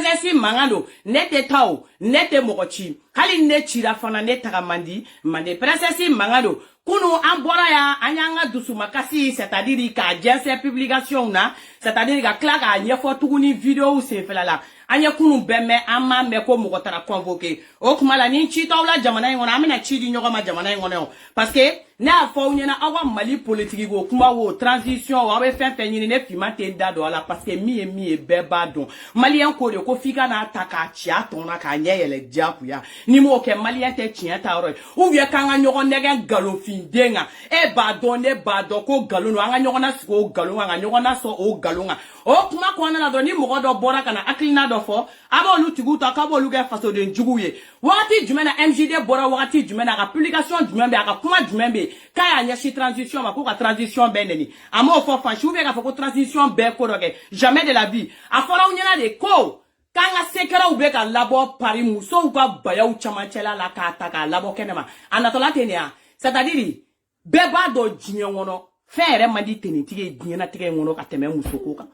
princesse mangado nete tao nete mokochi hali ne chira fana ne tagamandi mande princesse mangado kunu ambora ya anyanga dusu makasi c'est-à-dire ka jesse publication na c'est-à-dire ka claque a nyefo tuguni vidéo se felala anya kunu bemme amma me ko mokotara convoquer o kuma la ni chi tawla jamana ngona amina chi di nyogoma jamana ngona parce que na fo nyena awa mali politique go kuma wo transition wa be fen fen nyine ne fima te dado ala parce que mi e beba don malien ko de ko fika na ataka chia tona ka nyele diapu ya ni mo ke malien te chia ta ro ou vie kanga nyogo nege galofin denga e ba don ko galo no anga nyogo na siko galo anga nyogo na so o galo nga o kuma ko na do ni mo do bora kana aklina do fo abo lu tigu ta ka bo lu ga faso de njuguye wakati jumena MJD bora wakati jumena ka publication jumembe aka kuma jumembe kaya nyashi transition ma ko ka transition beneni amo fo fanchi ou bien ka fo ko transition be ko roge jamais de la vie afora unyana de ko kanga sekera ube ka labo pari muso uka baya uchamachela la ka taka labo kenema anatola tenia c'est-à-dire beba do jinyono fere mandi teni tige jinyana tige ngono ka teme muso ko ka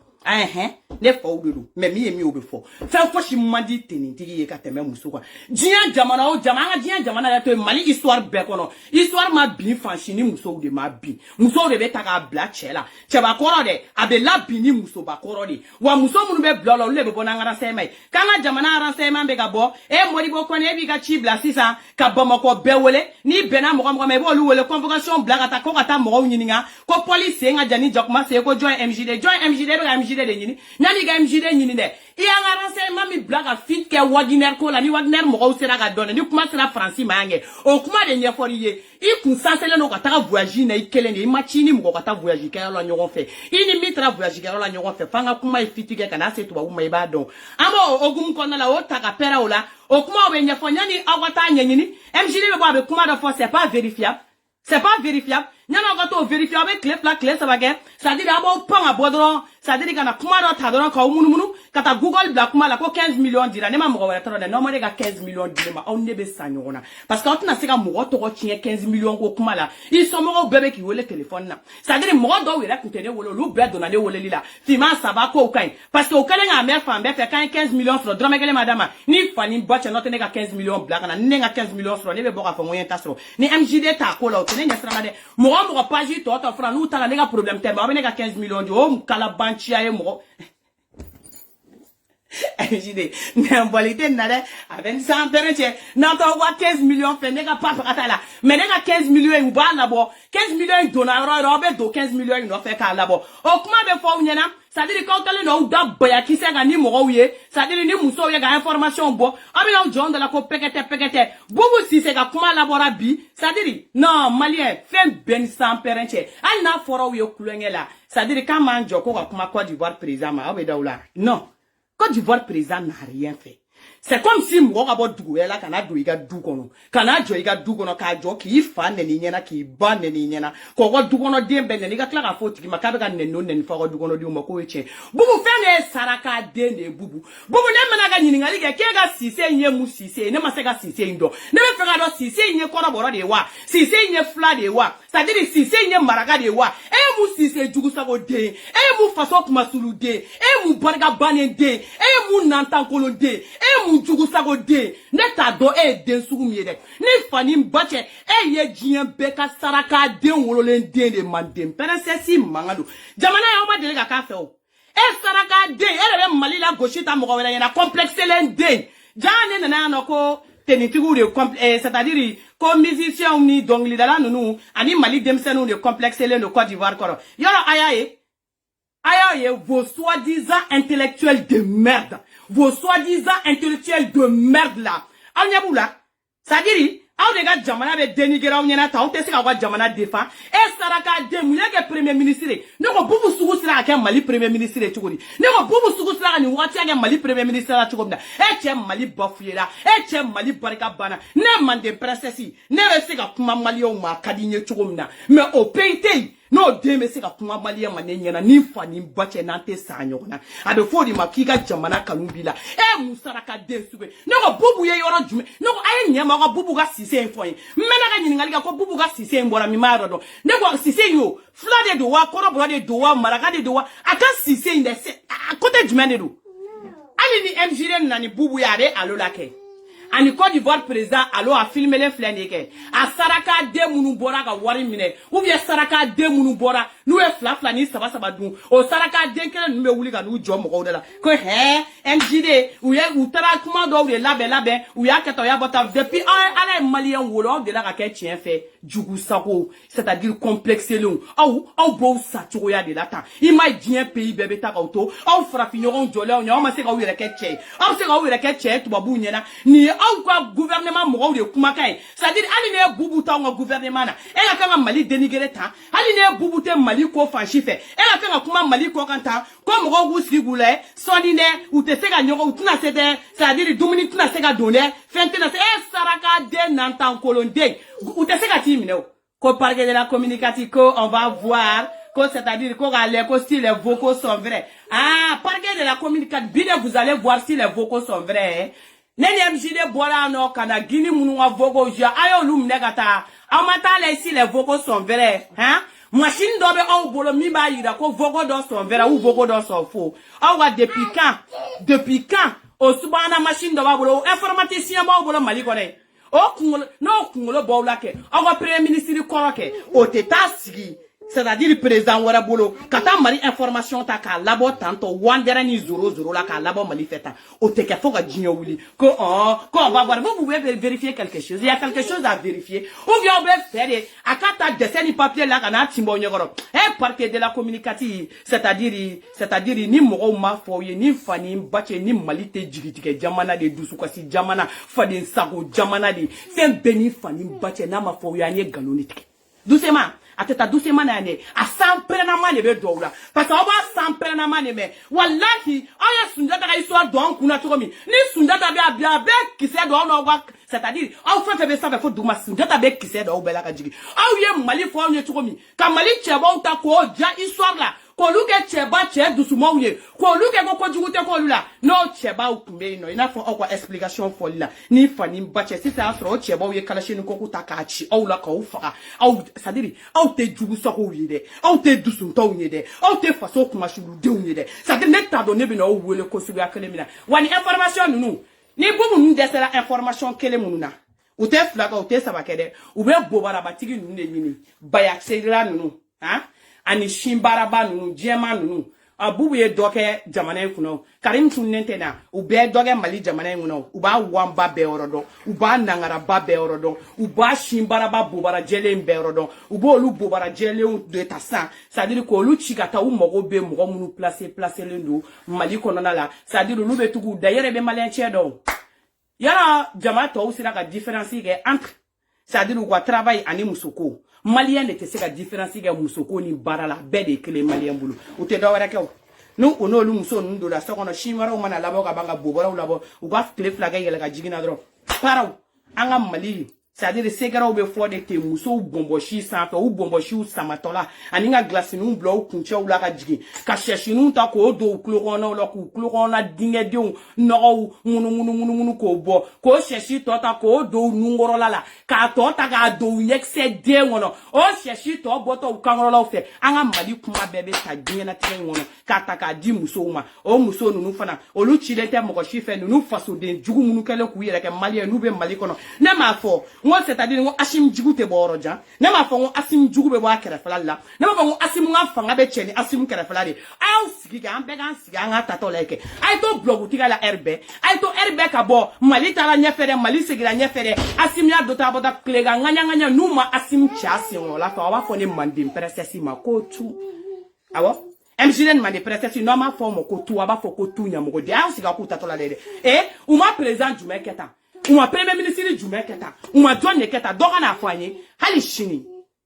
ne fo obedu me mi obe fo fa fo shi mandi teni tige ye ka teme muso ko jinya jamana o jamana jinya jamana ya to mali histoire be kono histoire ma bi fanshi ni muso de ma bi muso de be taka bla chela cheba koro de abe la bi ni muso ba koro de wa muso munu be blolo le be bona ngara semai kanga jamana ran semai be ga bo e mori bo ko ne bi ga chi bla sisa ka bomo ko be wole ni bena mo me bo lu wole convocation bla ka ta ko ka ta mo nyininga ko police nga jani jokma se ko join MJD be MJD de nyini nyani ga MJD nyini de iya ngara semai mi bla ka fit ke Wagner ko la ni Wagner mo ko sera ga donne ni kuma sera Francis mangi o kuma de nyeforiye i kun sansele no ka ta voyage na ikele ni machini mo ka ta voyage ka la nyogon fe ini mitra voyage ka la nyogon fe fanga kuma ifitike kana se to ba uma iba don amo ogum ko na la o ta ka pera ola o kuma o nyefo nyani awata nyanyini MJD be bo be kuma da fo c'est pas vérifiable. C'est pas vérifiable. Nyana gato vérifiable avec clé ça va guer. Ça dit d'abord pas à bodron, ça dit kana kuma do ta don ka munu kata Google bla kuma la ko 15 millions dira ne ma mo wa tro de no mo de ga 15 millions dira ma on ne be sanyona parce que on na se ga mo to ko tie 15 millions ko kuma la ils sont mo bébé qui wole téléphone na ça dit mo do we la kutene wole lu be do na ne wole lila fima ça va ko kai parce que o kale nga mer fa be fait 15 millions sur drame gele madama ni fani boche no te ne ga 15 millions bla kana ne ga 15 millions sur ne be bo ka fa moyen tasro ni MJD ta ko la ne nyasra de mo page to fra nous ta la problème te ba be ne ga 15 millions o kala banchia e mo MJD n'importe nada avec 100 pereche n'entend quoi 15 millions fait nega pas la mais nega 15 millions ou ba labo 15 millions dollars robe do 15 millions no fait ka labo o kuma be fo nyana ça dit quand elle no da boya ki se ga ni mo wiye ça dit ni muso ye ga information bo abi no john de la ko pekete bubu si se ga kuma labora bi ça dit non malien fait ben 100 pereche al na foro wiye kulengela ça dit quand manjo ko ga kuma Côte d'Ivoire président ma obe daula non Côte d'Ivoire président n'a rien fait. C'est comme si moi abo duguela kana duiga dukono kana joiga dukono ka jo ki fa ne ni nyena ki ba ne ni nyena ko go dukono dembe ne ga klara foti ki makabe ka ne no ne fa go dukono di mo ko eche bubu fe ne saraka de ne bubu ne mena ga nyini ngali ke ga sise nye mu sise ne ma se ga sise ndo ne be fe ga do sise nye ko boro de wa sise nye fla de wa ça dit sise nye maraga de wa e mu sise jugu sa go de e mu faso kuma sulu de e mu barga banen de e mu nantan kolo de e mu jugu sago de ne ta do e den sugu mi de ni fani mbache e ye jien beka saraka den wololen den de mandem peresesi mangado jamana ya ma de ka fe o e saraka de e re mali la gauche ta mo wala yana complexe len de jane na na ko tenitigu de c'est-à-dire comme musicien ni donc li dala nunu ani mali demsenu de complexe len de Côte d'Ivoire koro yoro ayaye vos soi-disant intellectuels de merde. Vos soi-disant intellectuels de merde là. Alnyaboula. Ça dit, aw de ga jamana be dénigrer aw nyana ta on te se ka wa jamana défend e saraka de mu yake premier ministre ne ko bubu sugu sira ka mali premier ministre chugodi ne ko bubu sugu sira ni wati ka mali premier ministre la chugomda e che mali bafuyera e che mali barika bana ne mande princesse ne rese ka kuma mali o ma kadinye chugomda mais au pays no deme se ka kuma mali ma ne nyana ni fani bache nante sanyona abe fodi makika jamana kanubila e musaraka de sube ne ko bubu ye yoro jume ne ko aye nyama ko bubu ga sise foyin mena ga nyingali ga ko bubu ga sise mbora mi maro do ne ko sise yo flade do wa koro bro de do wa maraka de do wa aka sise inde se a kote jumene do ali ni MJD nani bubu yare alo lake ani Côte d'Ivoire président alo a filmé les flèneke a saraka de munu bora ka wari mine ou bien saraka de munu bora nou e fla ni saba dun o saraka de kele nou be wuli ka nou jom mo de la ko MJD ou ye ou tara kuma do de labe ou ya keto ya bota depuis ala malien wolo de la ka ke tien fait jugu sako c'est-à-dire complexé long au bo sa turo ya de la ta ima dien pays bebe ta auto au frafinyoron jole on ma se ka wire ke tche au se ka wire ke tche to babu nyena ni au quoi gouvernement mo de kuma kai c'est-à-dire ali ne bubuta ngo gouvernement na e la ka mali dénigrer ta ali ne bubute mali ko fanchi fait e la ka kuma mali ko kanta ko mo go sigule sonine ou te se ka nyoko tuna se de c'est-à-dire dumuni tuna se ka donner fente na se saraka de nantan kolonde ou te se ka ti mineo ko parler de la communication on va voir c'est-à-dire qu'on a les si les vocaux sont vrais. Ah, parler de la communication, bien vous allez voir si les vocaux sont vrais. Nene MJD bola no kana gini munu wa vogo ja ayo lum negata amata le si les vocaux sont vrais hein machine dobe on bolo mi ba yira ko vogo do sont vrais ou vogo do sont faux awa depuis quand o subana machine do ba bolo informaticien ba bolo mali ko ne o kungolo no kungolo bawla ke awa premier ministre ko ke o teta sigi c'est-à-dire le président wara bolo kata mari information ta ka labo tanto wandera ni 00 la ka labo mali feta o te ke foga jinyo wuli ko on va voir vous pouvez vérifier quelque chose il y a quelque chose à vérifier ou bien on va faire akata dessin ni papier là kana timbo nyogoro partie de la communicative c'est-à-dire ni mo ma foye ni fani bache ni mali te jigitike jamana de dusu kwasi jamana fadin sago jamana de sen beni fani bache na ma foye anye galonitike doucement ateta doucement na ne a sans prenama ne be doula parce que on va sans prenama ne me wallahi aya sundata ka histoire donc kuna tokomi ni sundata be ki se do no wa c'est-à-dire on fait be ça faut douma sundata be ki se do bela ka jigi aw ye mali fo ne tokomi ka mali cheba uta ko ja histoire là ko luke cheba che doucement ouye ko luke ko jugute ko lula no cheba ukumbe no ina fo okwa explication fo lila ni fani bache si ça sro cheba ouye kala shinu ko kutaka chi aw la ko fa aw c'est-à-dire aw te jugu soko ouye de aw te dusun to ouye de aw te faso kuma shuru de ouye de c'est-à-dire net ta donné bi no wele ko suga kele mina wani information nunu ni bubu nu desela information kele mununa ou te flaga ou te sabakede ou be bobara batigi nunu de yini bayak sedra nunu hein ani shimbaraba nunu jema nunu abubu ye doke jamana kuno karim tunnente na u be doge mali jamana kuno u ba wamba be orodo u ba nangara ba be orodo u ba shimbaraba bobara jele be orodo u bo lu bobara jele de tasa ça dire ko lu chikata u mogo be mogo munu placer le ndo mali kono na la ça dire lu be tugu d'ailleurs be malien chedo yala jama to usira ka différence ke entre ça dire ko travail ani musoko malien ne te se ka différence ke musoko ni barala be de kele malien bulu o te do wara ke no ono lu muso ndo la sa kono shimara o mana labo ka banga bobora u labo u ga kle flaga yele ka jigina dro paraw anga mali c'est-à-dire segara ou be fo de te muso bomboshi santo ou bomboshi ou samatola aninga glace nu blo kunche ou la ka jigi ka cherche nu ta ko do chlorona o la ku chlorona dinge de no munu ko bo ko cherche to ta ko do ngoro la ka to ta ga do yekse de ngono o cherche to boto kangoro la fe anga mali kuma bebe ta dinge na tre ngono ka ta ka di muso ma o muso nu fana o lu chilete mo ko shife nu faso de jugu munu kele ku yere ke mali nu be mali kono na ma fo ngo c'est-à-dire ngo asim jugu te boro ja na ma fo ngo asim jugu be wa kere fala la na ma fo ngo asim nga fanga be cheni asim kere fala de aw sigi ga ambe ga sigi nga tato leke ay to blogu tiga la rb ay to rb ka bo mali tala nyefere mali sigira nyefere asim ya do ta boda klega nganya numa asim chasi ngo la fa wa fo ne mandim presesi ma ko tu awo MJN mande presesi no ma fo mo ko tu aba fo ko tu nya mo de aw siga ku tato la de ou ma président du meketa ou ma premier ministre du meketa ou ma John neketa doga na fanye hali shini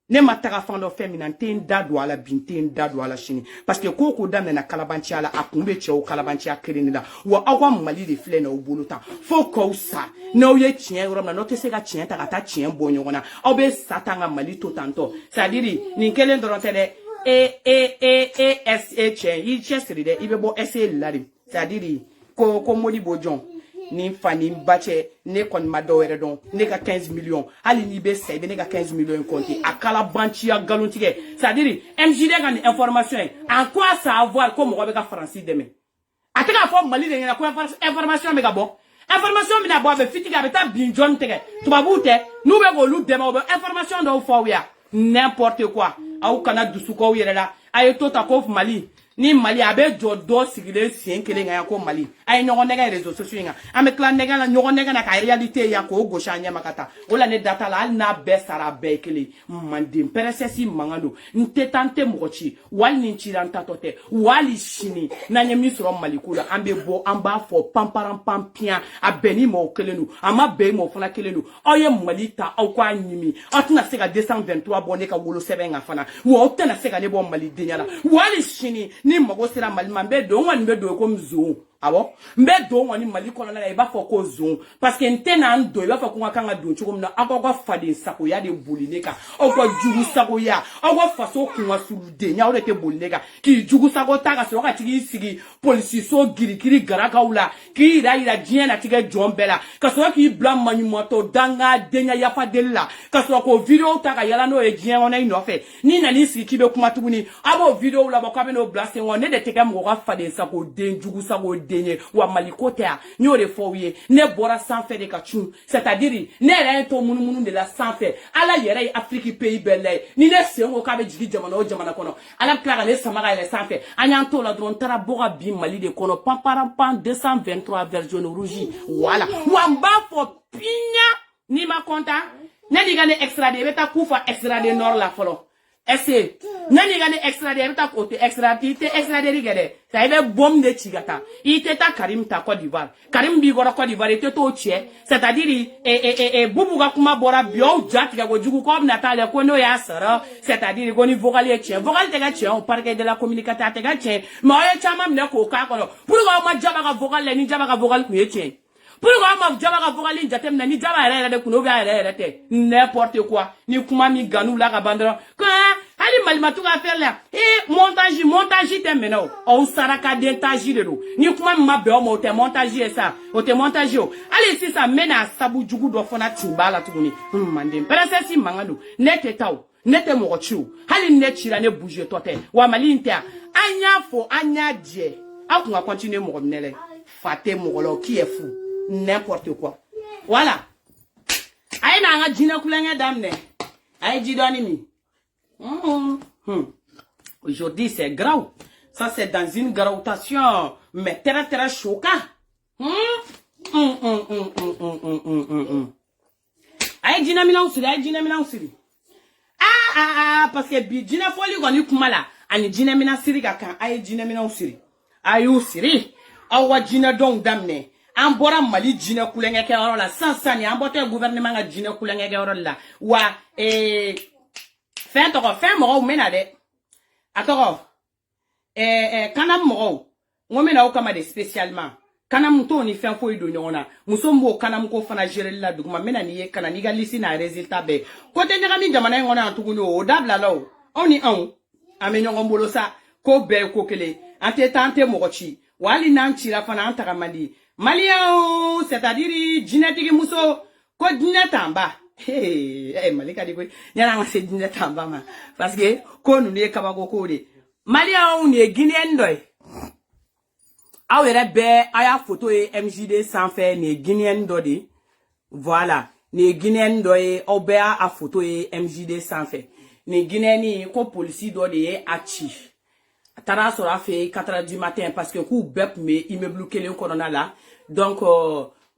ne mataka fando femina tenda do ala binten da do ala shini parce que koko dame na kalabanchi ala akumbe che o kalabanchi akrini da wa awa mali de fle na oboluta fo ko sa na oye chien ro na no te se ga chien ta ta chien bonyo na obe satanga mali to tanto ça dire ni kelen do tele chien il chestri de ibe bo ese lari ça dire ko modi bojon ni fani bache ne kon madowere don ne ka 15 millions ali ni be sebe ne ka 15 millions compté akala banchi ya galontige c'est à dire MJD ga ni information en quoi savoir comment on va français demain ateka fo mali de ngena ko information me ga bon information me na bo be fitika be ta bin jon tege tubabu te nous be go lu de ma information do fo ya n'importe quoi au kana dusuko yere la ay to ta ko mali ni mali abe jodo sigile sien kele nga ko mali ay nyogo nega réseaux sociaux nga ame clan nega na nyogo nega na ka réalité ya ko go shanya makata ola ne data la na be sara be kele mandim peresesi mangando ntetante mochi wal ni chiranta tote wali shini na nyemi soro mali kula ambe bo amba fo pamparam pampia abeni mo kelenu ama be mo fana kelenu oye mali ta au kwa nyimi atuna sega 223 bonne ka wolo sebenga fana wo otena sega ne bo mali denyala wali shini ni mago sera mali mambe do ngani be do ko mzo abo mbe do ngani mali kono na iba fo ko zo parce que ntena ndo iba fo ko kanga do chuko mna akwa fade sako ya de bolineka okwa jugu sako ya okwa faso kunwa sulu de nya orete bolineka ki jugu sako taka so ka tigi sigi police so girikiri garaka ula ki ira jien na tige jombela ka so ki blam manimoto danga denya ya fa della ka so ko video taka yala no e jien ona ino fe ni na ni sigi kibe kuma tuguni abo video la ba ka be no blast ngone de tege mo ka fade sako de jugu sako denye wa malikotea nyore fowie ne bora sans faire de kachou c'est-à-dire ne rien to munu de la sans faire ala yere Afrique pays belle ni ne se ngo ka be jigi jamana o jamana kono ala klara ne samara ile sans faire anyanto la dron tara boga bi mali de kono pamparam 223 version rouge voilà wamba fo pinya ni ma konta ne diga ne extra de beta kufa extra de nord la folo ese nani gane extra de ta côté extra de rigede ça ibe bom de chigata ite ta Karim ta Côte d'Ivoire Karim bi gora Côte d'Ivoire ite to chie c'est-à-dire bubu ga kuma bora bio jati ga gojugu ko na ta le ko no ya sara c'est-à-dire goni vocal e chien vocal te ga chien au parquet de la communication te ga chien ma chama mne ko ka kono pour ko ma jaba ga vocal le ni jaba ga vocal ku e chien pour ko ma jaba ga vocal ni jatem na ni jaba re de kuno ga re te n'importe quoi ni kuma mi ganou la ga bandra ali malimatu ka faire là montage te meno o saraka dentage de do ni kuma ma be o mo te montage ça o te montage o ali si ça mena sabu jugu do fona timbala tuguni mande presesi mangalo nete taw nete mo chiu hali ne chira ne bouger tote wa malinte anya fo anya die a ko continuer mo nele faté mo lo qui est fou n'importe quoi voilà ay na nga jina kulenge damne ay jidoni mi Aujourd'hui, c'est grave. Ça, c'est dans une gravitation, mais très, très choquant. Aïe, Dina Mina Usiri. Parce que Dina Foli, on y kumala. Ani Dina Mina Siri, kaka. Aïe, Dina Mina Usiri. Aïe, Usiri. Awa Dina donc damne. Ambora Mali Dina Kulenge Kerola. Sans sani, ambote gouvernement a Dina Kulenge Kerola. Wa, fin moro mena de atoro kanam moro ngomena o kama de spécialement kanam to ni fin fo ido nyona musombo kanam ko fana gérer la duguma mena ni ye kana ni ga lisi na résultat be ko te nyaka mi jamana ngona antuguni o dabla law oni an amenyo ngombolo sa ko be ko kele ante tante mochi wali nan chira fana antaka mali malia c'est-à-dire jinetiki muso ko jinetamba hey malika di ko nyana ngase dine tamba ma parce que ko nu ne kabako ko de malia on ne guinéen doy awere be aya photo e MJD sans faire ne guinéen dodi voilà ne guinéen doy obea a photo e MJD sans faire ne guinéen ko police dodi e achi tara sora fait 4h du matin parce que ku bep me immeuble kelen corona là donc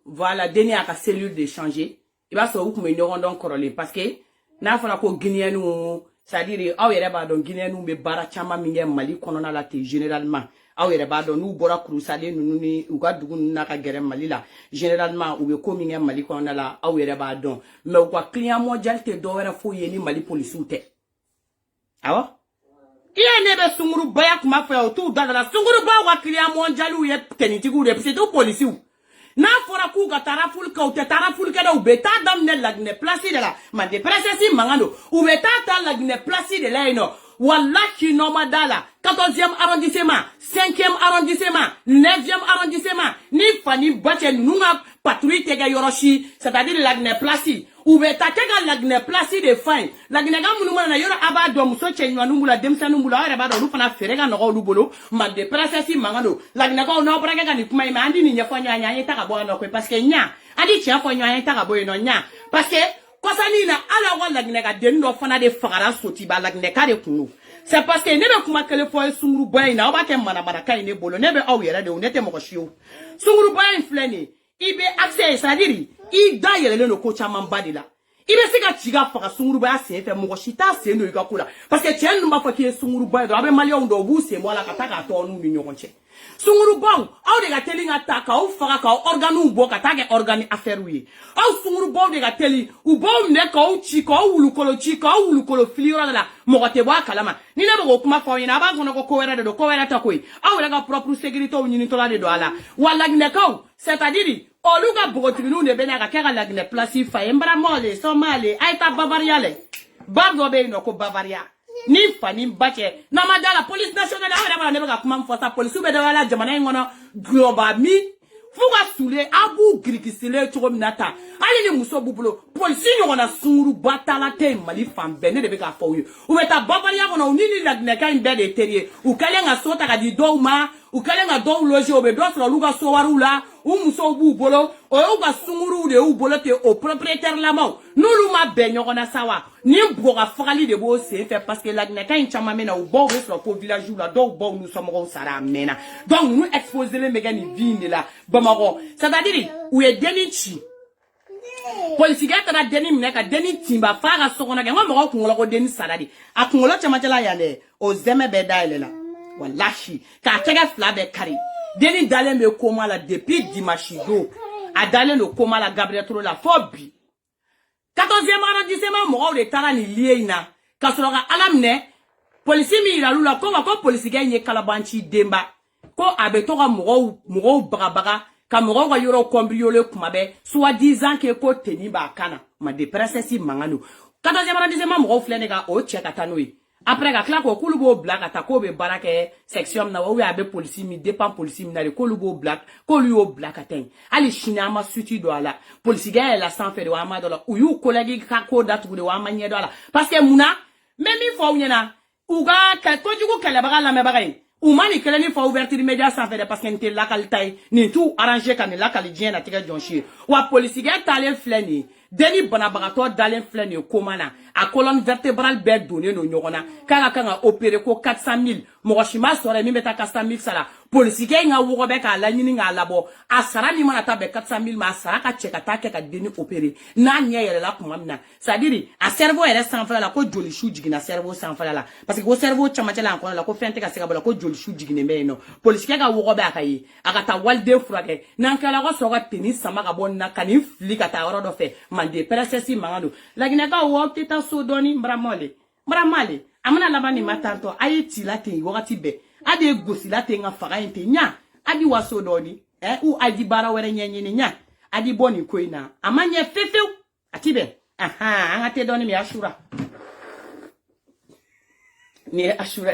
voilà dernier à cellule de changer il va se où me nyondon korole parce que na fana ko guinéen ou c'est-à-dire awere ba don guinéen ou me bara chama minge mali konona la te généralement awere ba don nous bora crusade nous ni uga dugu na ka gere mali la généralement ou be ko minge mali konona la awere ba don mais quoi client mondial te do wera fo yeni mali police ou te awa il ne be sunguru baya kuma fa o tout dans la sunguru ba wa client mondial ou ye teniti gu de c'est tout police ou na fora ku ga taraful ka o te taraful ka da u beta dam ne lagne place de la man de presesi mangano u beta ta lagne place de la ino wallahi no madala 14e arrondissement 5e arrondissement 9e arrondissement ni fani bache nunga patrouille te ga yoroshi c'est-à-dire lagne place ou be ta ke ga lagne place de fin lagne ga munu na yoro aba do muso chenwa numula demsa numula ara ba do lu fana fere ga no lu bolo ma de princesse mangano lagne ga no braka ga ni kuma ma andi ni nyafo nya nya ta ga bo no ko parce que nya andi tia fo nya ta ga bo no nya parce que kosani na ala wa lagne ga den do fana de fagara soti ba lagne ka de kunu c'est parce que ne be kuma kele fo sunguru boy na ba ke mana mana kai ne bolo ne be aw yere de ne te mo ko shio sunguru boy fleni ibe accès c'est-à-dire i da yele no ko chama mbadi la ibe sika chiga faka sunguru boy ase fe mo shita se no ika kula parce que tien numba fa ki sunguru boy do abe mali on do bu se mo la kataka to nu ni nyonche sunguru boy aw de ga teli ngata ka o faka ka organu bo ka tage organi affaire wi aw sunguru boy de ga teli u bo ne ka o chi ka o wulu kolo filiora la mo te bo kalama ni ne bo kuma fa ina ba kono ko wera de do ko wera ta koi aw de ga propre sécurité o nyini to la de do ala wala ne ka c'est-à-dire oluga bogotinu ne bena ka kera lagne place fa embra mole somale aita bavariale bardo be no ko bavaria ni fani bache na madala police nationale awara ne ba kuma mfosa police be da la jamana ngono globa mi fuga sule abu grikisile to minata ali ni muso bubulo police nyona suru batala te mali fambe ne de be ka fo yo u beta bavaria ngono ni lagne ka imbe de terie u kalenga sota ka di douma u kalenga do loje obe do so luga so warula u muso bu bolo o uga sunguru de u bolo te o propriétaire la mau nulu ma benyo na sawa ni boga fagali de bo se fait parce que la neka inchama mena u bo we so po village la do bo nous sommes au sara mena donc nous exposer les mégani vini la bamako c'est-à-dire u e denichi politique ta deni mneka deni timba fara sokona ga mo ko ngola ko deni saradi akungola chama chala yale o zeme be daile la wallahi ka tega fla be kari deni dalen me koma la depuis dimanche do a dalen le koma la Gabriel Toro la fobi 14e arrondissement mo de tara ni liena ka so ga alamne police mi la lula ko police ga nye kalabanchi demba ko abeto ga mo baga ka mo ga yoro kombriole kuma be soi-disant que ko teni ba kana ma de princesse mangano 14e arrondissement mo flene ga o cheka tanoi après ga kla ko kulubo black atako be barake section na wo abe police mi dépend police mi na le kulubo black ko lui o black aten ali china ma suti do ala police ga la sans faire de wa ma do la uyu collègue ka ko datu de wa ma nye do ala parce que muna même fo nyena uga ka ko jugo kala baga la me bagay ou mani kala ni fo ouverture média sans faire parce que nte la qualité ni tout arranger kan la qualité na tiga jonchi wa police ga tale fleni deni bonabagato dalen fleni komana a colonne vertébrale be donné no nyogona kanga opérer ko 400 000 mo shima sore mi beta 400 000 sala police ga nga wo be ka la nyini nga labo asara ni mana ta be 400 000 ma asara ka cheka ta ke ka deni opérer na nya yele la kuma mina ça dire a cerveau est sans fala la ko joli chou jigina cerveau sans fala la parce que ko cerveau chama chela encore la ko fente ka seka bola ko joli chou jigine me no police ga wo be aka yi aka ta walde frage nan kala ko so ga tennis sama ga bonna kanif flika ta oro do fe mande princesse mangado la gineka wo teta so doni mbramole amana labani matanto ayiti late wakati be ade gosi late nga faga inte nya adi waso doni u adi bara were nyenye nya adi boni koina amanye fefew atibe aha angate doni mi ashura ni ashura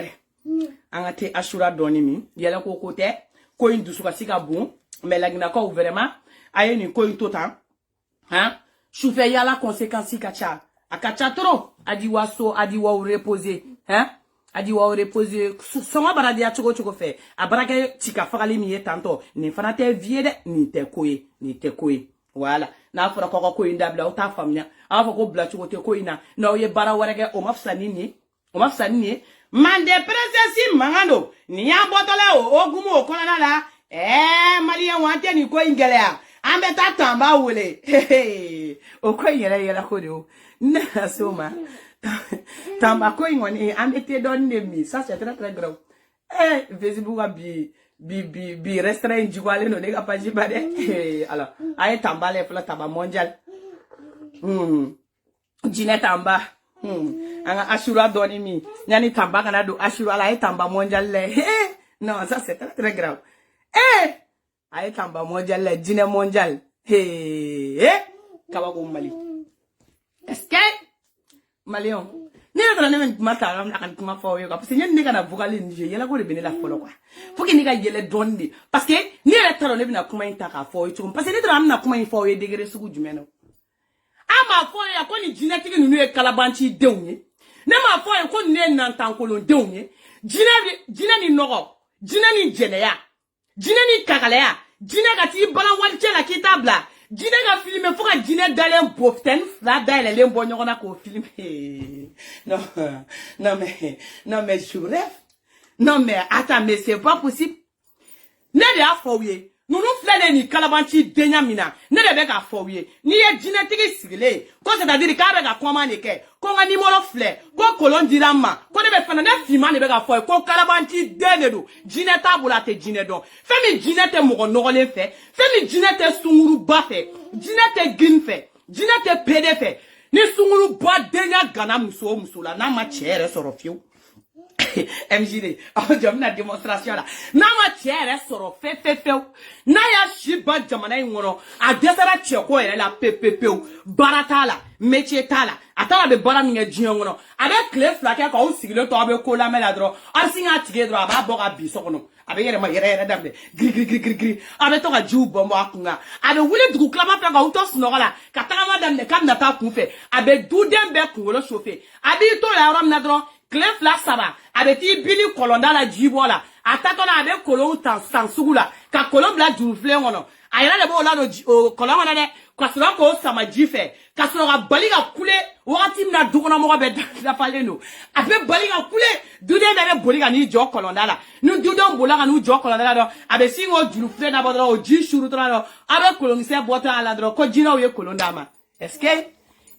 angate ashura doni mi yela ko kote ko indusu ka sika bon mais la gineka ko vraiment ayeni ko tota hein choufe yala conséquence kacha akacha trop adi waso adi wa reposer hein adi wa reposer songa baradi ya choko fe abarake tika fagali mi tanto ni fana te vie de ni te koye voilà na fora ko ko indabla o ta famnya afa ko bla choko te koina na o ye bara warage o mafsani ni mande princesse mangando ni ya botola o gumo ko na la maria wante ni ko ingelea ambe ta tamba wole o ko yela ko de o na soma tamba ko ngoni ambe te don de mi ça c'est très grave Facebook a bi restreint jigwale no nega paji bade alors ay tamba le fla tamba mondial jine tamba anga ashura doni mi nyani tamba kana do ashura la ay tamba mondial le non ça c'est très grave ay tamba mondial le jine mondial kawa ko mali est-ce que malion ne la ne mata ram la kan kuma fo yo parce que ne kana vocal ni je yela ko de benela folo quoi faut que ni ga yele dondi parce que ni la taro ne bina kuma inta ka fo yo parce que ne dra amna kuma info yo degré sugu jumeno a m'a fɔ ya ko ni jinɛtigi ninnu ye kalabanci denw ye ne m'a fɔ ya ko nin ye nantankolondenw ye jinɛ ni nɔgɔ jinɛ ni jɛnɛya jinɛ ni kakalaya jinɛ ka t'i balan walicɛ la k'i t'a bila jinɛ ka filime fo ka jinɛ dalen bofitɛni fila dayɛlɛlen bɔ ɲɔgɔn na k'o filime non mais je rêve non mais attends mais c'est pas possible ne de y'a fɔ aw ye nunu filɛ ni kalabanci denya min na ne de bɛ k'a fɔ aw ye n'i ye jinɛtigi sigilen ko c'est-à-dire k'a bɛ ka kɔman de kɛ ko n ka nimoro filɛ ko kolon dira n ma ko ne bɛ fana ne finman de bɛ k'a fɔ ye ko kalabanci den de don jinɛ t'a bolo a tɛ jinɛ dɔn fɛn min jinɛ tɛ mɔgɔ nɔgɔlen fɛ fɛn min jinɛ tɛ sunguruba fɛ jinɛ tɛ gini fɛ jinɛ tɛ pede fɛ ni sunguruba denya gana muso o muso la n'a ma cɛ yɛrɛ sɔrɔ fiyewu MJD jɔ bɛna démonstration la n'a ma cɛ yɛrɛ sɔrɔ fewu n'a y'a si ba jamana in kɔnɔ a dɛsɛra cɛko yɛrɛ la pewu baara t'a la métier t'a la a taara bɛ baara min kɛ diɲɛ kɔnɔ a bɛ tile fila kɛ k'aw sigilen to a bɛ ko lamɛn la dɔrɔn a bɛ sin k'a tigi ye dɔrɔn a b'a bɔ ka bin so kɔnɔ a bɛ yɛrɛma yɛrɛ daminɛ girigirigirigiri a bɛ to ka jiw bɔn a kun kan a bɛ wuli dugu tilama fɛ k'aw to sunɔgɔ la ka tagama daminɛ k'a bɛna taa kun fɛ a bɛ duden bɛɛ kunkolo chauffer a b'i to la yɔrɔ min na dɔrɔn tile fila saba a bɛ t'i bili kɔlɔnda la jibɔ la a tatɔ la a bɛ kolon ta san sugu la ka kolon bila jurufilen kɔnɔ a yɛrɛ de b'o ladon kolon kɔnɔ dɛ ka sɔrɔ k'o sama ji fɛ ka sɔrɔ ka bali ka kule wagati min na dukɔnɔmɔgɔ bɛ dafalen don a bɛ bali ka kule duden bɛɛ bɛ boli ka n'i jɔ kɔlɔnda la ni dudenw bolila ka n'u jɔ kɔlɔnda la dɔrɔn a bɛ sin k'o jurufilen dabɔ dɔrɔn o ji suru dɔrɔn a bɛ kolonkisɛ bɔtɔ a la dɔrɔn ko jinɛw ye kolon d'a ma est-ce que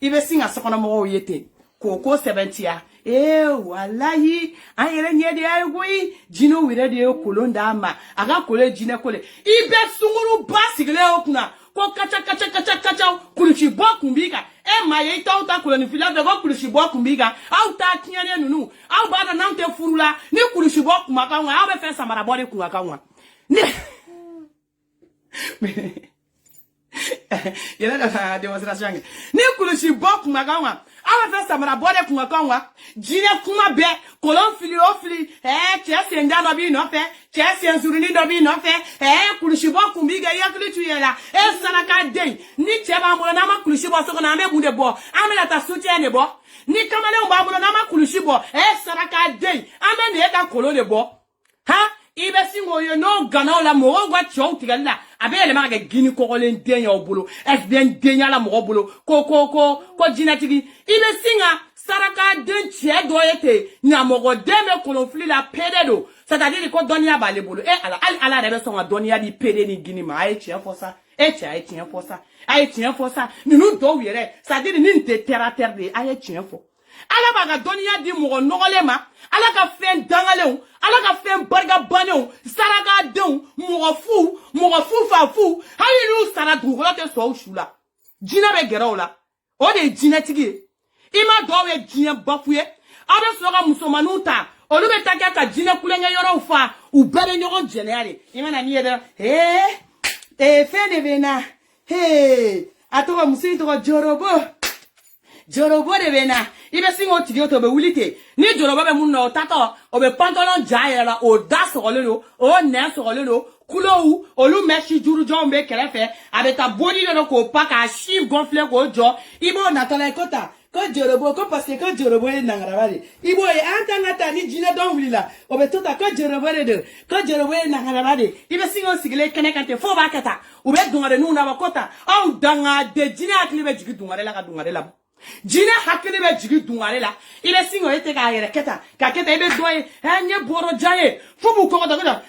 i bɛ sin ka sokɔnɔmɔgɔw ye ten k'o ko sɛbɛntiya walayi an yɛrɛ ɲɛ de y'a ye koyi jinɛw yɛrɛ de ye kolon d'a ma a ka kolon ye jinɛ ko le i bɛ sunguruba sigilen o kunna ko kaca kulusi bɔ kun b'i kan maa ye i t'aw ta kolonifila fɛ ko kulusi bɔ kun b'i kan aw ta tiɲɛnen ninnu aw b'a dɔn n'anw tɛ furu la ni kulusi bɔ kun ka kan aw bɛ fɛn samara bɔ de kun ka kan yɛrɛ ka taa démonstration kɛ ni kulusi bɔ kun ka kan aw bɛ fɛn samara bɔ de kun ka kan jinɛ kuma bɛɛ kolon fili o fili cɛ senjan dɔ b'i nɔfɛ cɛ sensurunin dɔ b'i nɔfɛ kulusi bɔ kun b'i kɛ i hakili t'u yɛrɛ la saraka den ni cɛ b'an bolo n'an ma kulusi bɔ so kɔnɔ an bɛ mun de bɔ an bɛna taa soutien de bɔ ni kamalenw b'an bolo n'an ma kulusi bɔ saraka den an bɛ nin e ka kolon de bɔ i bɛ sin k'o ye n'o ganaw la mɔgɔw ka cɛw tigɛli la a bɛ yɛlɛma ka kɛ gini kɔgɔlen den y'aw bolo FDN den y'a la mɔgɔ bolo ko jinɛtigi i bɛ sin ka saraka den cɛ dɔ ye ten ɲamɔgɔ den bɛ kolonfili la pede don c'est-à-dire ko dɔnniya b'ale bolo ala hali ala yɛrɛ bɛ sɔn ka dɔnniya di pede ni gini ma a ye tiɲɛ fɔ sa cɛ a ye tiɲɛ fɔ sa a ye tiɲɛ fɔ sa ninnu dɔw yɛrɛ c'est-à-dire ni nin tɛ terre à terre de ye a ye tiɲɛ fɔ ala b'a ka dɔnniya di mɔgɔ nɔgɔlen ma ala ka fɛn dangalenw ala ka fɛn barikabanenw sarakadenw mɔgɔ fu fa fu hali n'u sara dugukolo tɛ sɔn u su la jinɛ bɛ gɛrɛ o la o de ye jinɛtigi ye i ma dɔw ye jinɛ bafu ye aw bɛ sɔrɔ ka musomaninw ta olu bɛ taa kɛ ka jinɛ kulonkɛ yɔrɔw fa u bɛɛ bɛ ɲɔgɔn jɛnɛya de i mana min ye dɔrɔn fɛn de bɛ na a tɔgɔ muso in tɔgɔ jorobo de bɛ na i bɛ sin k'o tigi o to o bɛ wuli ten ni jorobo bɛ mun na o tatɔ o bɛ pantalon ja yɛrɛ la o da sɔgɔlen don o nɛn sɔgɔlen don kulow olu mɛsi jurujɔnw bɛ kɛrɛfɛ a bɛ taa bonni dɔ la k'o pa k'a si gonfler k'o jɔ i b'o natɔ la ko ta ko jorobo ko parce que ko jorobo ye nangaraba de i b'o ye an t'an ka taa ni jinɛ dɔn wulila o bɛ to ta ko jorobo de don ko jorobo ye nangaraba de i bɛ sin k'o sigilen kɛnɛ kan ten fo b'a kɛ ta u bɛ dungareninw na wa ko ta aw dangaden jinɛ hakili bɛ jigin dungare la ka dungare labɔ jinɛ hakili bɛ jigin dungare la i bɛ sin k'o ye ten k'a yɛrɛ kɛ tan k'a kɛ tan i bɛ dɔ ye n ye bɔrɔjan ye fo b'u kɔkɔ ta ko ta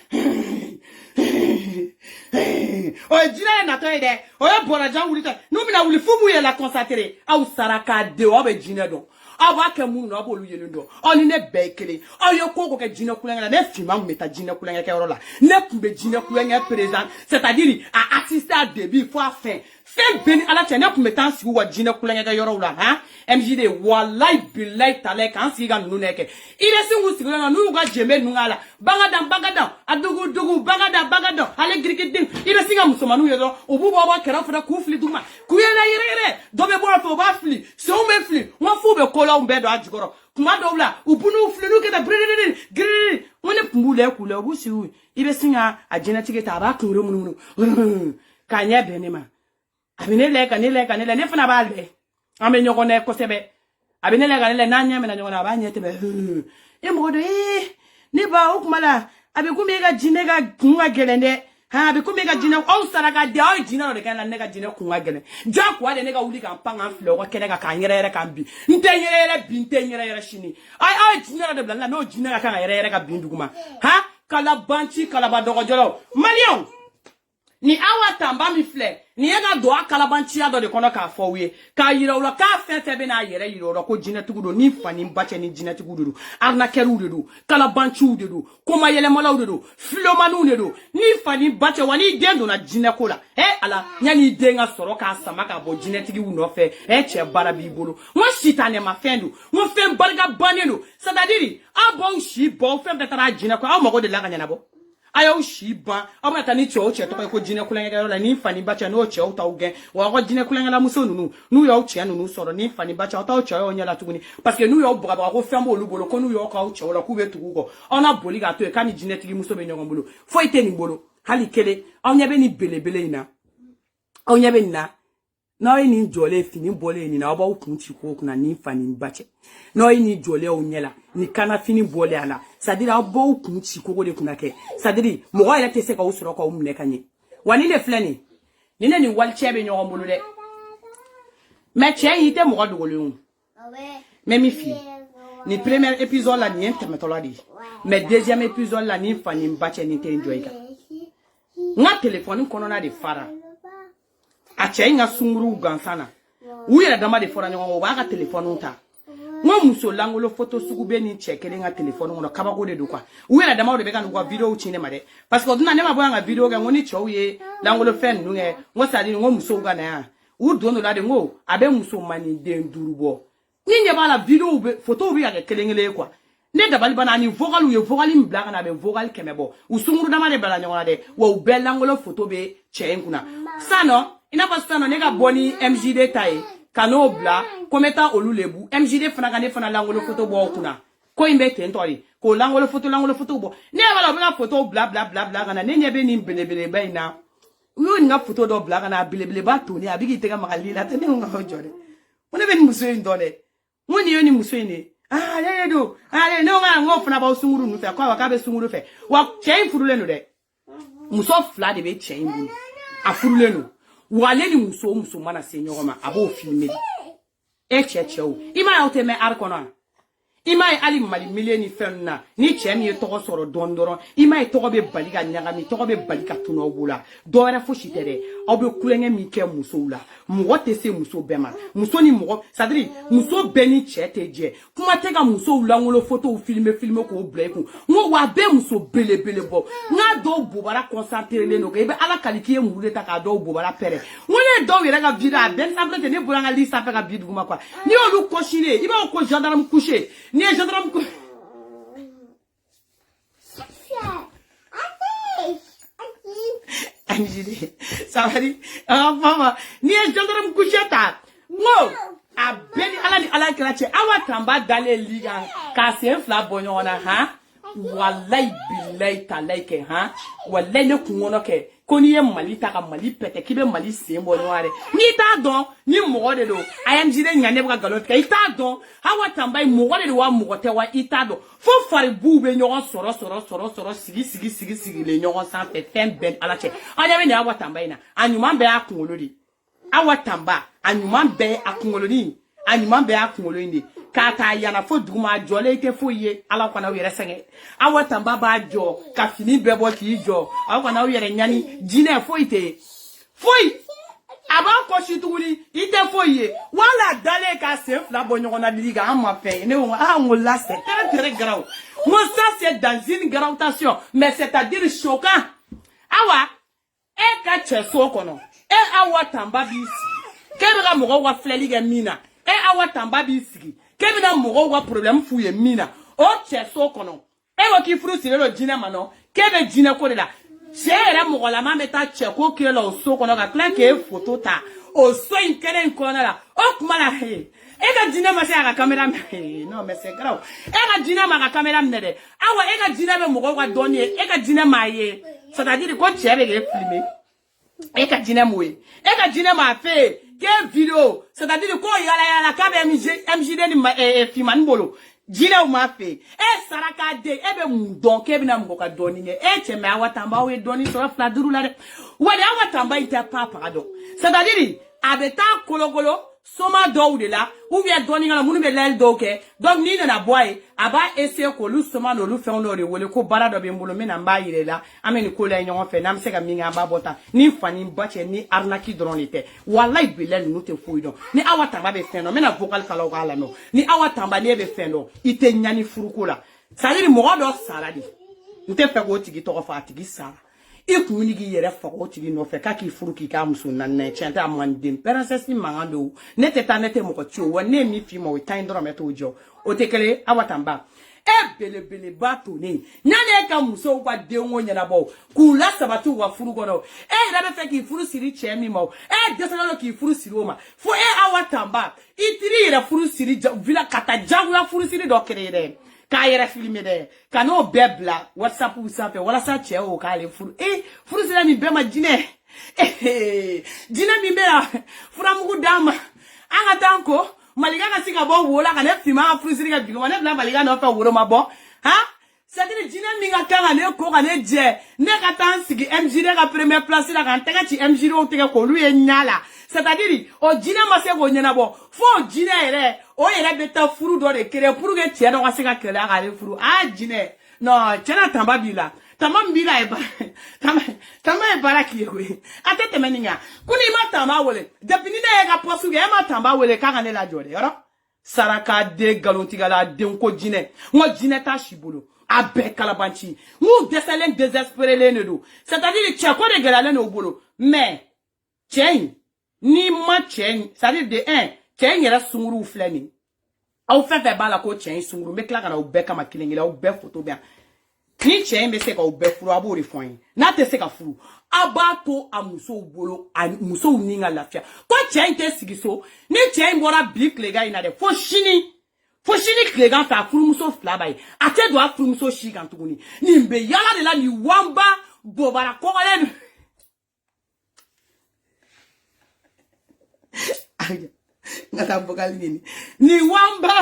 o ye jinɛ ye natɔ ye dɛ o ye bɔrɔjan wuli ta n'u bɛna wuli fo b'u yɛrɛ concentré aw saraka denw aw bɛ jinɛ dɔn aw b'a kɛ minnu na aw b'olu yelen dɔn aw ni ne bɛɛ ye kelen aw ye ko o ko kɛ jinɛ kulonkɛ la ne finman tun bɛ taa jinɛ kulonkɛ kɛyɔrɔ la ne tun bɛ jinɛ kulonkɛ président c'est-à-dire a assister à début fo à fin fɛn bɛɛ ni ala cɛ ne tun bɛ taa n sigi u ka jinɛ kulonkɛ kɛyɔrɔw la MJD walayi bilayi talayi k'an sigi ka ninnu ne kɛ i bɛ sin k'u sigilen na n'u y'u ka jɛnbɛ ninnu k'a la bagadan a dugu bagadan ale girikiden i bɛ sin ka musomaninw ye dɔrɔn u b'u bɔ kɛrɛfɛ k'u fili duguma k'u yɛrɛ dɔ bɛ bɔ a fɛ u b'a fili senw bɛ fili n ka fu bɛ kolaw bɛɛ don a jukɔrɔ tuma dɔw la u bun'u fili n'u kɛ tan giriri n ko ne kun b'u lɛ k'u lɛ u b'u sigi i bɛ sin ka a jinɛtigi ta a b'a kunkolo munumunu k'a ɲɛ bɛn ne ma a bɛ ne lɛ ka ne fana b'a lɛ ame nyogone ko sebe abine le ganele nanya me na nyogona ba nyete be e modo ni ba okumala abi kumega jinega kunga gelende ha abi kumega jina o saraka de o jina de kana nega jina kunga gele ja kwa de nega uli kan panga flo ko kenega kan yere kan bi ntenyere shini ai jina de bla no jina kan yere ka binduguma ha kala banchi kala ba dogo jolo malion ni awa tamba mi fle ni ega do akalabanchi ado de kono ka fowe ka yira ulo ka fete be na yere yira ulo ko jina tugudo ni fani mbache ni jina tugudo arna keru de do kalabanchi de do koma yele mola de do flomanu de do ni fani mbache wani dendo na jina kola ala nyani denga soro ka samaka bo jina tigi uno fe che bara bibolo mo shitane ma fendu mo fe barga banelo sadadiri abo shi bo fe de tara jina ko amogo de laga nyana bo ayo shiba aba tani cho che to ko jine kulanga la ni fani bacha no che o taugen wa ko jine kulanga la muso nu yo che nu soro ni fani bacha o taw che o nyala tuguni parce que nu yo bra ko fembo olubolo ko nu yo ka o che o la ku be tugo ona boli ga to e kan jine tigi muso be nyongo bolo fo ite ni bolo hali kele onya be ni belebele ina onya be na no ni jole fini bole ni na oba ukunchi ko kuna ni fani bacha no ni jole o nyela ni kana fini bole ala sadira oba ukunchi ko de kuna ke sadiri mo wa ile tese ka usoro ko umne kanye wani le flani ni ne ni walchebe nyo mbulu de me che yite mo do golun me mi fi ni premier épisode la ni intermetoladi mais deuxième épisode la ni fani bacha ni te enjoy ka nga téléphone kono na de fara a che nga sunguru gansana uyera dama de fora nyo ba ka téléphone ta ngo muso langolo photo sugube ni chekele nga telephone ngo kaba ko de do kwa uwela dama de be kan ngo video chine made parce que duna ne ma boya nga video ga ngoni chouye langolo fen nu nge ngo sadi ngo muso ga na ya u do no la de ngo abe muso mani de ndurubo ni nye bala video be photo bi ga kelengele kwa ne dabali bana ni vocal u ye vocal im blaga na be vocal kemebo usunguru dama de bala nyona de wo be langolo photo be chenkuna sano ina pas sano ne ga boni MJD tai kano bla kometa olulebu MJD fana kane fana langolo photo bo kuna ko imbe tentori ko langolo photo bo ne bala bla photo bla bla bla bla kana ne nyebe ni belebele baina uyo nga photo do bla kana belebele ba to ni abigi tega makalila tene nga hojore mone ben muso indole mone yo ni muso ine le do le no nga ngo fana ba sunguru nu fe kwa ka be sunguru fe wa chain furule no de muso fla de be chain bu afurule no wale ni muso mana senyoma abo filmer chechewo ima ya oteme arkona ima ya ali mali mileni fenna ni chemi to soro dondoro ima ya to be baliga nyagami to be baliga tuno bula dora fo shitere obe kulenge mi ke muso la mo te se muso bema muso ni mo sadri muso beni cheteje kuma tega muso langolo photo ou filmer ko bleku ngo wa be muso belebele bo nga do bobara concentrer le no ke be ala kaliki mu de ta ka do bobara pere ngone do yere ga vida ben sabre te ne buranga lista pe ga bidu ma kwa ni olu koshine iba ko gendarme coucher ni gendarme coucher Anjidi sawari mama ni gendarme coucher ta no abeni ala krache awa tamba dale liga ka se fla bonyona ha wallahi billahi talaike ha wallahi ne kungono ke koni ye mali ta ka mali pete kibe mali sembo noare ni ta don ni mo de do ayamjire nyane bga galot ka ita don awa tamba mo de wa mo te wa ita do fo fari bube nyon soro sigi le nyon san fe fem ben ala che anya be ni awa tamba ina anyuma be akunolodi awa tamba anyuma be akunolodi anyuma be akunolodi kata yana fo duguma jole ite fo ye ala kwana yere senge awa tamba ba jo ka fini bebo ki jo awa kwana yere nyani jine fo ite foi aba ko shituli ite fo ye wala dale ka se fla bonyo na liga amma fe ne on la c'est très grave moi ça c'est dans une gravitation mais c'est-à-dire choquant awa e ka cheso kono awa tamba bisi kebra mo wa fleliga mina awa tamba bisi kebina mogo wa problème fuye mina o cheso kono wo ki fru sire lo jina mano kebe jina ko de la chere mogo la mameta cheko ke lo so kono ka plan ke photo ta o so inkere kono la o kuma la he ga jina ma se aga camera no mais c'est grave ga jina ma ga camera mnede awa ga jina be mogo wa donye ga jina ma ye c'est-à-dire ko chere ge filmer ga jina moye ga jina ma fe quelle vidéo c'est-à-dire quoi yala ka MJD ni Fiman bolo jina o ma fe saraka de be mu don ke bina mu ka doni ne cheme awatamba we doni so fla duru la de wale awatamba ita papa do c'est-à-dire abeta kolokolo soma do de la ou bien doni ngala munu be lel do ke donc ni na boy aba essayer ko lu soma no lu fe on le wole ko bara do be mbolo me na mba yire la ameni ko la nyon fe na mse ka minga ba bota ni fani bache ni arnaki dronite wallahi bilal no te foido ni awatamba be fe no me na vocal kala ko ala no ni awatamba ne be fe no ite nyani furuko la ça dire mo do sala di nte fe ko tigi to fa tigi sala ikunigi yere fa ko tigi no fe ka ki furuki ka muso na na chenta amandem princess ni mangando ne teta ne te mo ko ti o ne mi fi mo time do meto jo o tekele awatamba bele bato ni nyane ka muso kwa de won nyana bo kula sabatu wa furu gono ira be fe ki furu siri chemi mo desalo ki furu siri o ma fo awatamba itiri ira furu siri vila kata jagu ya furu siri do kerere ka yere filmer de ka no bebla whatsapp ou ça fait wala sa che o ka le furu furu siri mi be ma jine jine mi be fura mugu dama anga tanko maliga ka sika bo wola ka ne fima furu siri ka bigo ne bla maliga no fa woro ma bo ha c'est-à-dire jine mi ka kanga ne ko ka ne je ne ka tan sigi MJD ka première place la ka tega ci MJD o tega ko lu e nyala c'est-à-dire o jine ma se go nyana bo fo jine ere o yere beta furu do de kere pour que tie do ka sika kele ka le furu jine no chena tamba bila tamba bila e ba tamba e bara ki we atete meninga kuni ma tamba wole depuis ni na ka posu ge ma tamba wole ka ne la jode yoro saraka de galontigala de ko jine ngo jine ta shibulu abe kalabanchi mu desalen désespéré le do c'est-à-dire que ko de galale no bolo mais chen ni ma chen c'est-à-dire de chen yera sunguru flani au fait bala ko chen sunguru me kla kana obe kama kilengela obe photo bien ni chen be se ka obe furu abo refon na te se ka furu abato amuso bolo amuso ninga lafia ko chen te sigiso ni chen bora big lega ina de fo shini klega fa furu muso fla bai ate do afuru muso shi kan tuguni ni mbe yala de la ni wamba bobara ko galen ngata bogal ni wamba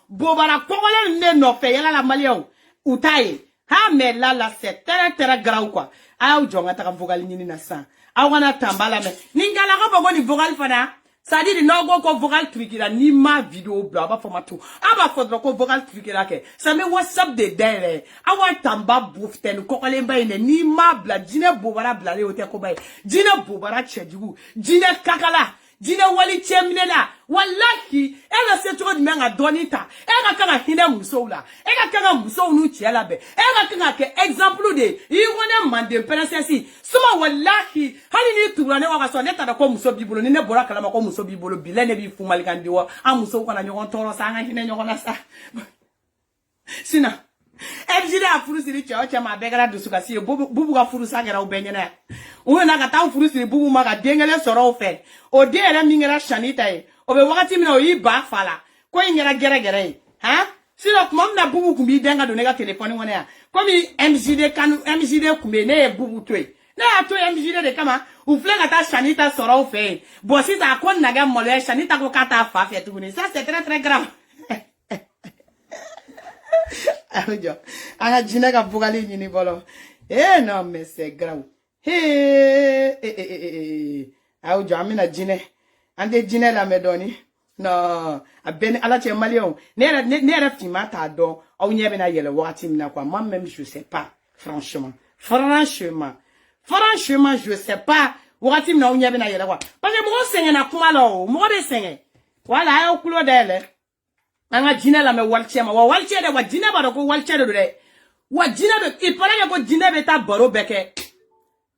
bobara ko galen ne no fe yala la malion utaye ha me la c'est très grave quoi aw jonga ta vogal ni na sa aw wana tambala me ningala ko bogo ni vogal fana ça dit no go ko vocal twikira ni ma vidéo bla ba formato aba fodro ko vocal twikira ke ça me whatsapp de dere awa tamba buften ko kole mbay ne ni ma bla jine bobara bla le ote ko bay jine bobara chejigu jine kakala jine wali chemine la wallahi ela se to menga donita ela kanga hinde musoula ela kanga musou nu chiela be ela kanga ke exemple de iwone mande princessi suma wallahi hali ni turane wa so neta da ko muso bibolo ni ne bora kala ma ko muso bibolo bilene bi fumal kandi wa amuso kana nyogon toro sanga hine nyogon na sa sina MJD a furu siri cha ma begara dusuka si bubu ga furu sagera ubenyena o na ka ta furu siri bubu ma ga dengele soro fe o de era mingera shanita e o be wakati mina o yi ba fala ko ingera gere ha sino kuma na bubu kumbi denga do nega telefone wona ya komi MJD kumbe ne bubu twe na to MJD de kama u flega ta shanita soro fe bo si ta kon naga mole shanita ko kata fa fe tuguni ça c'est très grave anga jina ka vogali nyini bolo non mais c'est grave au jamina jine ande jine la medoni no abeni ala che malion nera fima ta don au nyebe na yele wakati mina kwa moi même je sais pas franchement je sais pas wakati mina au nyebe na yele kwa parce que mo senge na kuma lo mo be senge wala ay okulo dele anga jine la me walchema wa walche de wa jine ba ko walche de wa jine de ipara ko jine beta baro beke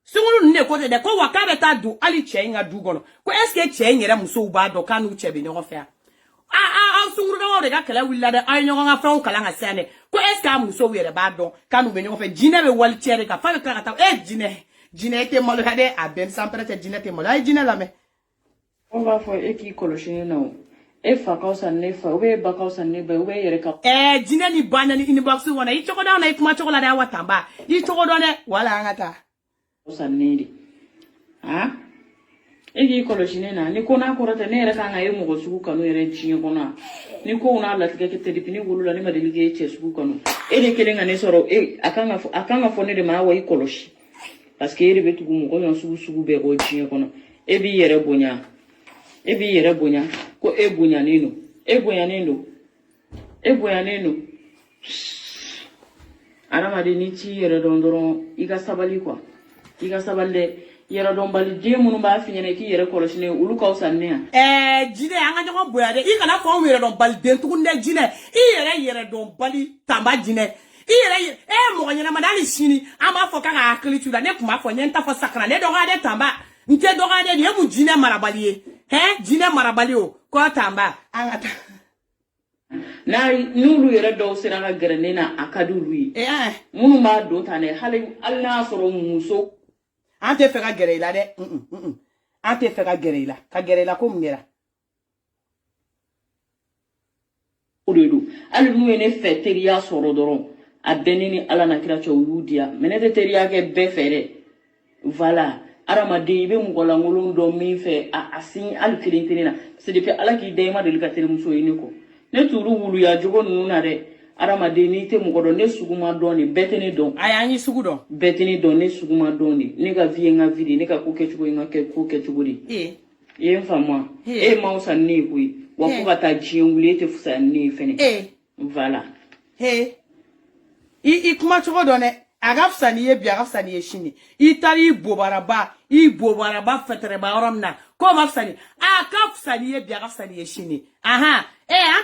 sungulu ne ko de ko waka beta du ali chenga du gono ko eske chenyere muso ba do kanu chebe ne ofia sungulu na de ka kala willa de ay nyonga nga fra kala nga sene ko eske muso were ba do kanu be ne ofia jine be walche de ka fa ka ta jine te molo hade a ben sampere te jine te molo ay jine la me on va faire eki koloshine no e fa kausa ne fa we ba kausa ne be we yere ka jine ni bana ni inbox wana i choko da na ikuma choko la da watamba i choko do ne wala ngata kausa ne di egi kɔlɔsini na ni ko n'a kɔrɔtɛ ne yɛrɛ kan ka ye mɔgɔ sugu kanu yɛrɛ diɲɛ kɔnɔ ni ko n'a latigɛ kɛ tɛdipi ne wolola ne ma deli k'e cɛ sugu kanu e de kelen ka ne sɔrɔ a kan ka fɔ ne de ma wa i kɔlɔsi parce que e de bɛ tugu mɔgɔ ɲɔgɔn sugu bɛɛ kɔ diɲɛ kɔnɔ e b'i yɛrɛ bonya ko e bonyanen don e bonyanen don adamaden ni t'i yɛrɛ dɔn dɔrɔn i ka sabali quoi i ka sabali dɛ yɛrɛ dɔnbali den minnu b'a f'i ɲɛna k'i yɛrɛ kɔlɔsi olu ka fisa ne yan jinɛ an ka ɲɔgɔn bonya dɛ i kana fɔ anw yɛrɛ dɔnbali den tuguni dɛ jinɛ i yɛrɛ dɔnbali tanba jinɛ i yɛrɛ mɔgɔ ɲɛnama hali sini an b'a fɔ k'a ka hakili t'u la ne tun b'a fɔ n ye n ta fɔ sakana ne dɔgɔya dɛ tanba n tɛ dɔgɔya dɛ nin ye mun jinɛ marabali ye jinɛ marabali o kɔ tanba an ka taa n'olu yɛrɛ dɔw sera ka gɛrɛ ne na a ka di olu ye minnu b'a don tan dɛ hali n'a sɔrɔ muso an tɛ fɛ ka gɛrɛ i la dɛ an tɛ fɛ ka gɛrɛ i la ko mun kɛra o de don hali n'u ye ne fɛ teriya sɔrɔ dɔrɔn a bɛɛ ne ni ala na kira cɛ u y'u diya mɛ ne tɛ teriya kɛ bɛɛ fɛ dɛ voilà adamaden i bɛ mɔgɔ lankolon dɔn min fɛ a sin hali kelen tɛ ne na c'est depuis ala k'i da i ma deli ka terimuso ye ne kɔ ne t'olu wuluya jogo ninnu na dɛ adamaden n'i tɛ mɔgɔ dɔn ne sugu ma dɔn de bɛɛ tɛ ne dɔn a y'an ye sugu dɔn bɛɛ tɛ ne dɔn ne sugu ma dɔn de ne ka vie ye n ka vie de ne ka ko kɛcogo ye n ka ko kɛcogo de i ye n faamu e ma wusa ni ne ye koyi wa fo ka taa diɲɛ wuli e tɛ fisaya ni ne ye fɛnɛ voilà i kuma cogo dɔn dɛ a ka fisa n'i ye bi a ka fisa n'i ye sini i taara i bobaraba fɛtɛrɛba yɔrɔ min na k'o ma fisa ni a ka fisa n'i ye bi a ka fisa n'i ye sini an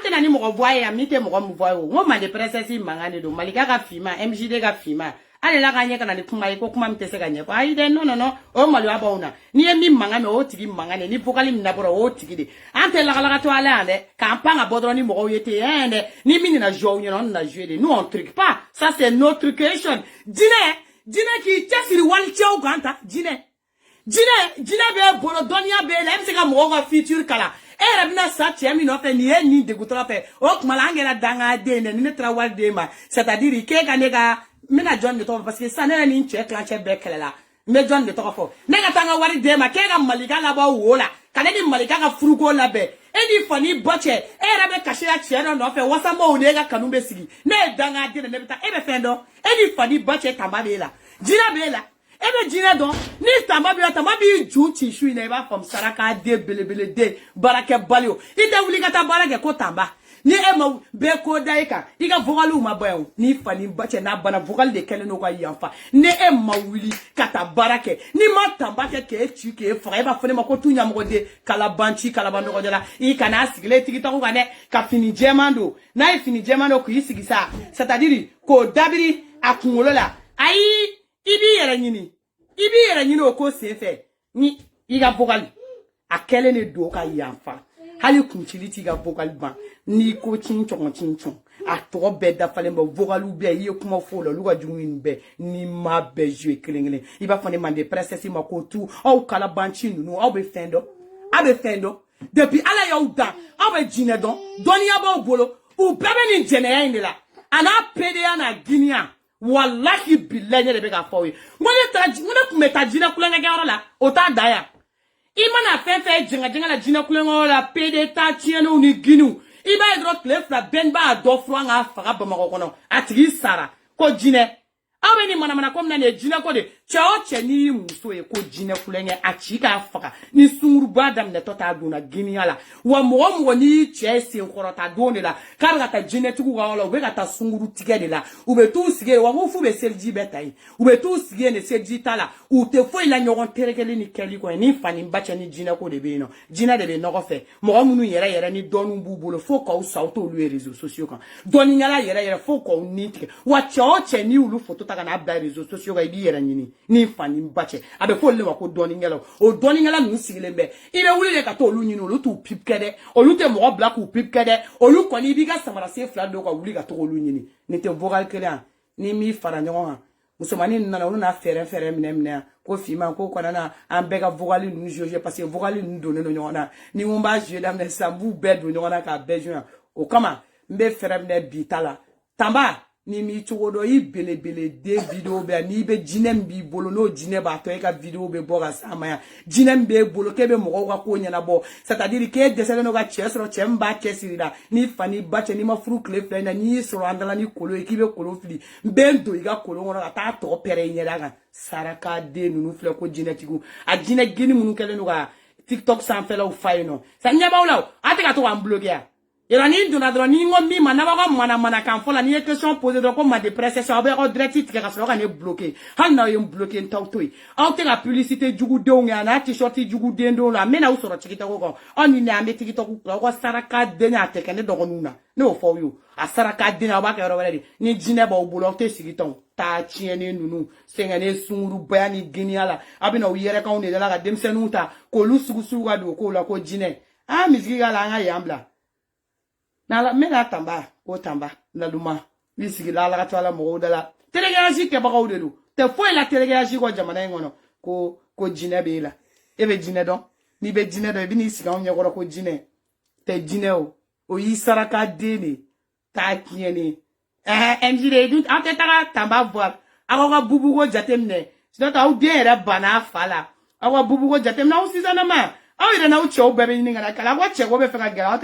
tɛna ni mɔgɔ bɔ a ye yan min tɛ mɔgɔ min bɔ a ye o n ko mali princesse mankan de don malika ka finma MJD ka finma hali la ka ɲɛ kana ni kuma ye ko kuma min tɛ se ka ɲɛfɔ ayi dɛ non o maloya b'aw na n'i ye min mankan mɛn o tigi mankan de ni vocal min labɔra o tigi de an tɛ lagalaka to ala yan dɛ k'an pan ka bɔ dɔrɔn ni mɔgɔw ye ten dɛ ni min nana jouer aw ɲɛna on na jouer de nous on truc pas ça c'est notre question jinɛ k'i cɛsiri walicɛw kan ta jinɛ bɛ bolo dɔnniya bɛ la e bɛ se ka mɔgɔw ka futur kalan e yɛrɛ bɛna sa cɛ min nɔfɛ nin ye nin degutɔ fɛ o tuma la an kɛra dangaden dɛ ni ne taara wari d'e ma c'est à dire k'e ka ne ka n bɛna jɔn de tɔgɔ fɔ parce que sisan ne yɛrɛ ni n cɛ kilancɛ bɛɛ kɛlɛ la n bɛ jɔn de tɔgɔ fɔ ne ka taa n ka wari d'e ma k'e ka malika labɔ wo la ka ne ni malika ka furuko labɛn e ni fa ni bɔ cɛ e yɛrɛ bɛ kasi la cɛ dɔ nɔfɛ wasamɔw de e ka kanu bɛ sigi ne ye dangaden de ne bɛ taa e bɛ fɛn dɔn e ni fa ni bɔ cɛ tanba b'e la jinɛ b'e la e bɛ jinɛ dɔn ni tanba b'i la tanba b'i ju ci su in na i b'a fɔ saraka den belebele den baarakɛ bali o i tɛ wuli ka taa baara kɛ ko tanba ni e ma bɛɛ ko da e kan i ka vocaliw ma bɔ yan ni fa ni ba cɛ n'a bana vocal de kɛlen n'o ka yanfa ni e ma wuli ka taa baara kɛ ni ma tanba kɛ k'e ci k'e faga e b'a fɔ ne ma ko tu ɲamɔgɔden kalabanci kalabanɔgɔjɛ la i kana sigilen tigi tɔgɔ kan dɛ ka fini jɛman don n'a ye fini jɛman don k'i sigi sa c'est à dire k'o dabiri a kunkolo la ayi i b'i yɛrɛ ɲini o ko senfɛ ni i ka vocal a kɛlen de don ka yanfa hali kuncili t'i ka vocal ban n'i ko cincɔn a tɔgɔ bɛɛ dafalen bɛ vocaliw bɛɛ i ye kuma fɔ la olu ka jugu nin bɛɛ ni ma bɛɛ jouer kelen i b'a fɔ ne mande princesse ma ko tu aw kalabanci ninnu aw bɛ fɛn dɔn depuis ala y'aw dan aw bɛ jinɛ dɔn dɔnniya b'aw bolo u bɛɛ bɛ nin jɛnɛya in de la a n'a pedeya n'a giniya wallahi billahi ne de bɛ k'a fɔ aw ye n ko ne tun bɛ taa jinɛ kulonkɛkɛyɔrɔ la o t'a da yan i mana fɛn jɛngɛjɛngɛ la jinɛ kulonkɛyɔrɔ la pede ta tiɲɛniw ni giniw i b'a ye dɔrɔn tile fila bɛɛ b'a dɔ furan k'a faga bamakɔ kɔnɔ a tigi sara ko jinɛ aw bɛ ni manamana ko min na nin ye jinɛ ko de cɛ o cɛ n'i y'i muso ye ko jinɛ kulonkɛ a ci k'a faga ni sunguruba daminɛtɔ t'a donna giniya la wa mɔgɔ n'i y'i cɛ senkɔrɔta don de la k'a bɛ ka taa jinɛtigiw ka yɔrɔ la u bɛ ka taa sunguru tigɛ de la u bɛ t'u sigi yen wa ko f'u bɛ seliji bɛɛ ta yen u bɛ t'u sigi yen de seliji ta la u tɛ foyi la ɲɔgɔn terekeli ni kɛli kɔ ni fa ni ba cɛ ni jinɛ ko de bɛ yen nɔ jinɛ de bɛ nɔgɔ fɛ mɔgɔ minnu yɛrɛ ni dɔnniw b'u bolo fo k'aw sa aw t'olu ye réseaux sociaux kan dɔnniɲala yɛrɛ fo k'aw ni tigɛ wa cɛ o cɛ n'i y'olu photo ta ka n'a bila réseaux sociaux kan i b'i yɛrɛ ɲini ni fa ni ba cɛ a bɛ fɔ olu de ma ko dɔnniɲala o dɔnniɲala ninnu sigilen bɛ i bɛ wuli de ka taa olu ɲini olu t'u pip kɛ dɛ olu tɛ mɔgɔ bila k'u pip kɛ dɛ olu kɔni i b'i ka samarasen fila don ka wuli ka to olu ɲini nin tɛ vocal kelen yan ni m'i fara ɲɔgɔn kan musomanin ninnu nana olu n'a fɛrɛ minɛ yan ko finman ko kɔnɔna an bɛɛ ka vocal ninnu jouer parce que vocal ninnu donnen don ɲɔgɔn na ni n b'a jouer daminɛ sisan n b'u bɛɛ don ɲɔgɔn na k'a bɛɛ jouer o kama n bɛ fɛrɛ minɛ bi ta la tanba ni mi cogo dɔ i belebele de video bɛ n'i bɛ jinɛ min b'i bolo n'o jinɛ b'a to e ka video bɛ bɔ ka s'a ma yan jinɛ min b'e bolo k'e bɛ mɔgɔw ka ko ɲɛnabɔ c'est à dire k'e dɛsɛlen don ka cɛ sɔrɔ cɛ min b'a cɛsiri la n'i fa n'i ba cɛ n'i ma furu tile fila in na n'i y'i sɔrɔ an dala ni kolon ye k'i bɛ kolon fili n bɛ n don i ka kolon kɔnɔ ka taa tɔ pɛrɛ i ɲɛda kan saraka den ninnu filɛ ko jinɛtigiw a jinɛ geni minnu kɛlen don ka TikTok sanfɛlaw fa yen nɔ sa ɲɛ b'aw la o a tɛ ka to k'an bloquer yan. Yɔrɔ ni donna dɔrɔn ni n ko min ma n'a b'a ka mana kan fɔ la n'i ye question posé dɔrɔn ko ma dépressé sa aw bɛ aw direct tigɛ ka sɔrɔ ka ne bloquer hali n'aw ye n bloquer n t'aw to yen aw tɛ ka publicité jugudenw kɛ a n'a t-shirt juguden dɔw la n bɛ n'aw sɔrɔ TikTok kan aw ni ne an bɛ TikTok kura aw ka saraka den a tɛ kɛ ne dɔgɔninw na ne y'o fɔ aw ye o a saraka den aw b'a kɛ yɔrɔ wɛrɛ de ni jinɛ b'aw bolo aw tɛ sigi tan taa tiɲɛnen ninnu sɛgɛnnen sunkurubaya ni geniya la aw bɛ na aw yɛrɛkanw de la ka denmisɛnninw ta k'olu sugu ka don k'o la ko jinɛ misiki k'a la an ka yan bila. Nala mena tamba ko tamba na luma ni sigila ala ka to ala mo dala telegraphy ke bagaw de do te foi la telegraphy ko jamana ngono ko jinɛ be la e be jinɛ don ni be jinɛ do e bi ni siga on nyakoro ko jinɛ te jinɛ o yi saraka deni ta kieni mjide du ante taka tamba voir awa bubu ko jatemne sino ta u den era bana fala awa bubu ko jatemna o sizana ma aw ire na u chew bebe ni ngana kala ko chew be fe ka gara